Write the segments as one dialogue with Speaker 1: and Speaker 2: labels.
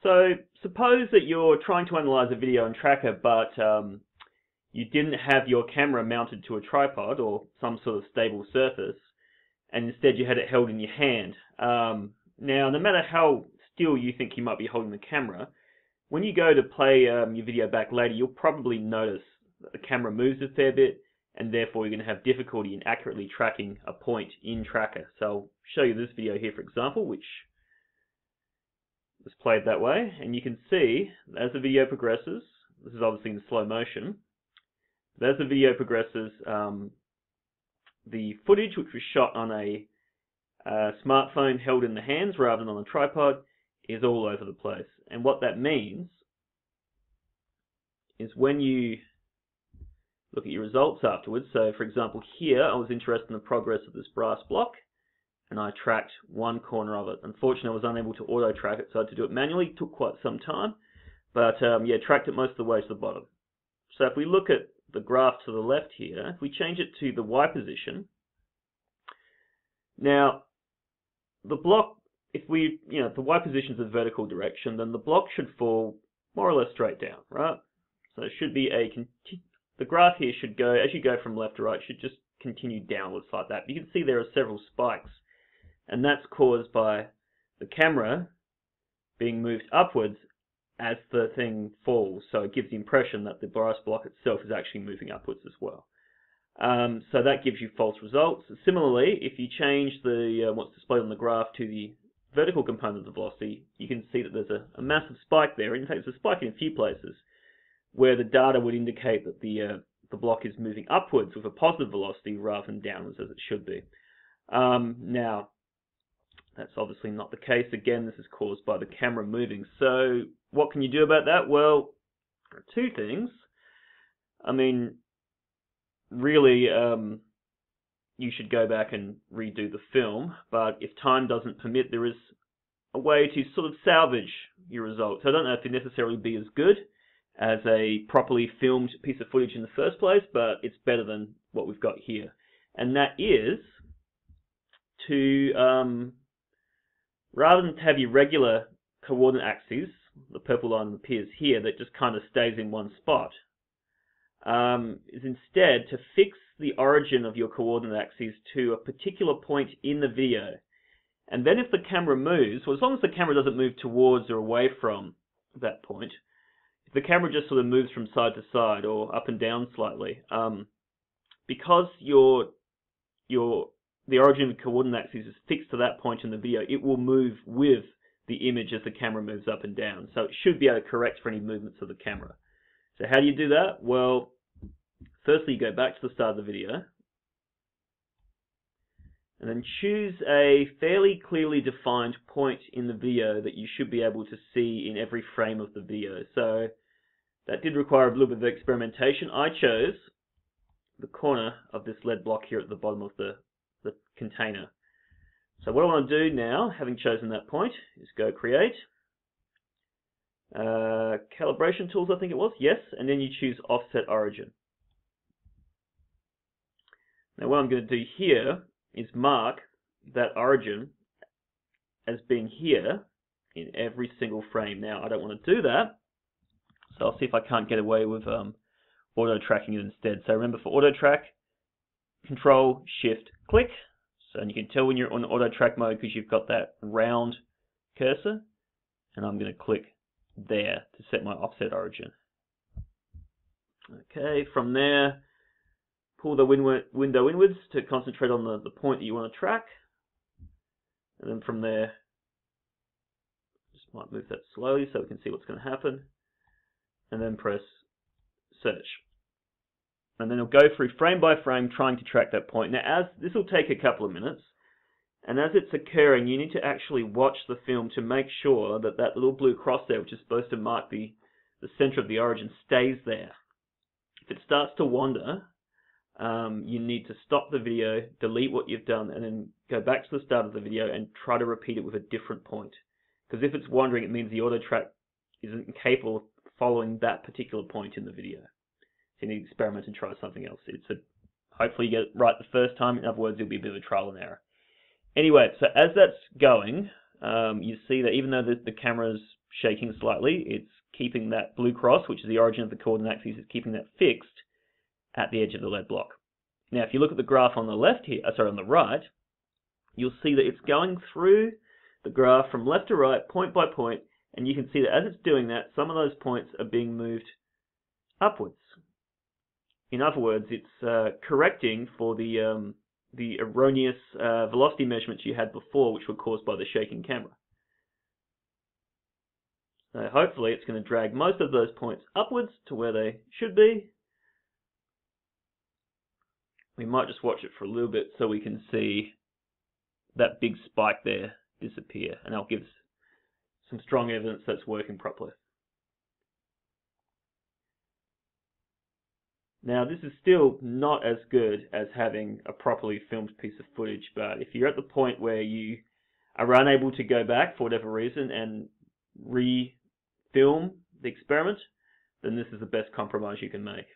Speaker 1: So suppose that you're trying to analyze a video in Tracker, but you didn't have your camera mounted to a tripod or some sort of stable surface, and instead you had it held in your hand. Now, no matter how still you think you might be holding the camera, when you go to play your video back later, you'll probably notice that the camera moves a fair bit, and therefore you're going to have difficulty in accurately tracking a point in Tracker. So I'll show you this video here, for example, which was played that way, and you can see as the video progresses, this is obviously in slow motion, but as the video progresses, the footage, which was shot on a smartphone held in the hands rather than on a tripod, is all over the place. And what that means is when you look at your results afterwards, so for example here I was interested in the progress of this brass block, and I tracked one corner of it. Unfortunately I was unable to auto track it, so I had to do it manually. It took quite some time, but yeah, tracked it most of the way to the bottom. So if we look at the graph to the left here, if we change it to the Y position, now the block, if we, if the Y position is the vertical direction, then the block should fall more or less straight down, right? So it should be the graph here should go, as you go from left to right, should just continue downwards like that. You can see there are several spikes, and that's caused by the camera being moved upwards as the thing falls, so it gives the impression that the brass block itself is actually moving upwards as well. So that gives you false results. Similarly, if you change the what's displayed on the graph to the vertical component of the velocity, you can see that there's a massive spike there. In fact, there's a spike in a few places where the data would indicate that the block is moving upwards with a positive velocity rather than downwards as it should be. Now, that's obviously not the case. Again, this is caused by the camera moving. So what can you do about that? Well, two things. I mean, really, you should go back and redo the film, but if time doesn't permit, there is a way to sort of salvage your results. I don't know if it necessarily be as good as a properly filmed piece of footage in the first place, but it's better than what we've got here. And that is to, rather than have your regular coordinate axes, the purple line appears here, that just kind of stays in one spot, is instead to fix the origin of your coordinate axes to a particular point in the video. And then if the camera moves, well, as long as the camera doesn't move towards or away from that point, if the camera just sort of moves from side to side or up and down slightly, because the origin of the coordinate axis is fixed to that point in the video, it will move with the image as the camera moves up and down. So it should be able to correct for any movements of the camera. So how do you do that? Well, firstly you go back to the start of the video, and then choose a fairly clearly defined point in the video that you should be able to see in every frame of the video. So that did require a little bit of experimentation. I chose the corner of this lead block here at the bottom of the container. So what I want to do now, having chosen that point, is go create. Calibration tools, I think it was, yes, and then you choose offset origin. Now what I'm going to do here is mark that origin as being here in every single frame. Now I don't want to do that, so I'll see if I can't get away with auto tracking it instead. So remember, for auto track, Control Shift click, so you can tell when you're on auto track mode because you've got that round cursor, and I'm going to click there to set my offset origin. Okay, from there, pull the window inwards to concentrate on the point that you want to track, and then from there, just might move that slowly so we can see what's going to happen, and then press search. And then it'll go through frame by frame trying to track that point. Now, as this will take a couple of minutes, and as it's occurring, you need to actually watch the film to make sure that that little blue cross there, which is supposed to mark the center of the origin, stays there. If it starts to wander, you need to stop the video, delete what you've done, and then go back to the start of the video and try to repeat it with a different point. Because if it's wandering, it means the auto track isn't capable of following that particular point in the video. So you need to experiment and try something else. Hopefully you get it right the first time. In other words, it'll be a bit of a trial and error. Anyway, so as that's going, you see that even though the camera's shaking slightly, it's keeping that blue cross, which is the origin of the coordinate axis, it's keeping that fixed at the edge of the lead block. Now, if you look at the graph on the left here, on the right, you'll see that it's going through the graph from left to right, point by point, and you can see that as it's doing that, some of those points are being moved upwards. In other words, it's correcting for the erroneous velocity measurements you had before, which were caused by the shaking camera. So hopefully it's going to drag most of those points upwards to where they should be. We might just watch it for a little bit so we can see that big spike there disappear, and that'll give some strong evidence that it's working properly. Now, this is still not as good as having a properly filmed piece of footage, but if you're at the point where you are unable to go back for whatever reason and re-film the experiment, then this is the best compromise you can make.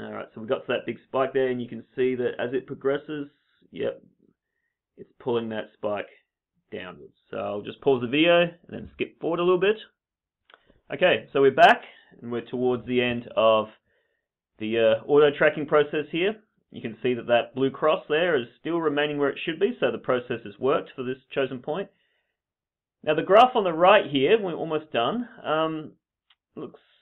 Speaker 1: Alright, so we've got that big spike there, and you can see that as it progresses, yep, it's pulling that spike downwards. So I'll just pause the video and then skip forward a little bit. Okay, so we're back, and we're towards the end of the auto tracking process here. You can see that that blue cross there is still remaining where it should be, so the process has worked for this chosen point. Now the graph on the right here, we're almost done,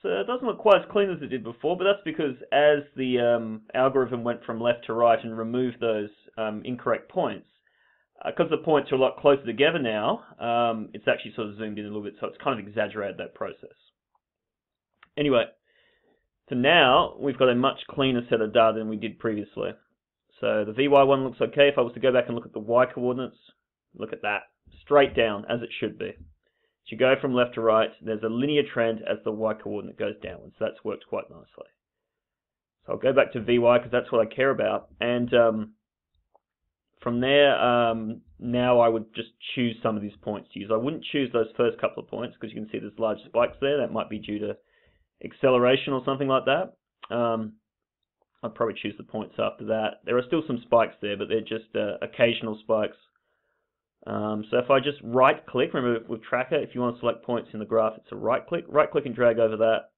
Speaker 1: doesn't look quite as clean as it did before, but that's because as the algorithm went from left to right and removed those incorrect points, because the points are a lot closer together now, it's actually sort of zoomed in a little bit, so it's kind of exaggerated that process. Anyway, so now we've got a much cleaner set of data than we did previously. So the VY one looks okay. If I was to go back and look at the Y coordinates, look at that, straight down as it should be. As you go from left to right, there's a linear trend as the Y coordinate goes downwards. So that's worked quite nicely. So I'll go back to VY because that's what I care about. And from there, now I would just choose some of these points to use. I wouldn't choose those first couple of points because you can see there's large spikes there. That might be due to acceleration or something like that. I'd probably choose the points after that. There are still some spikes there, but they're just occasional spikes. So if I just right click, remember with Tracker, if you want to select points in the graph, it's a right click and drag over that,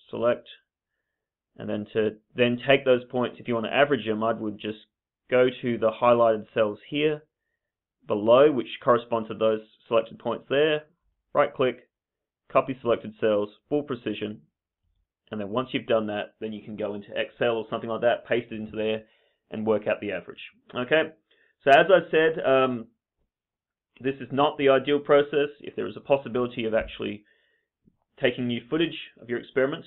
Speaker 1: select, and then to take those points, if you want to average them, I would just go to the highlighted cells here below, which correspond to those selected points there, right click, copy selected cells, full precision, and then once you've done that, then you can go into Excel or something like that, paste it into there, and work out the average. Okay, so as I said, this is not the ideal process. If there is a possibility of actually taking new footage of your experiment,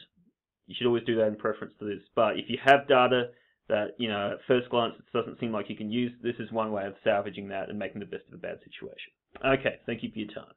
Speaker 1: you should always do that in preference to this. But if you have data that, at first glance it doesn't seem like you can use, this is one way of salvaging that and making the best of a bad situation. Okay, thank you for your time.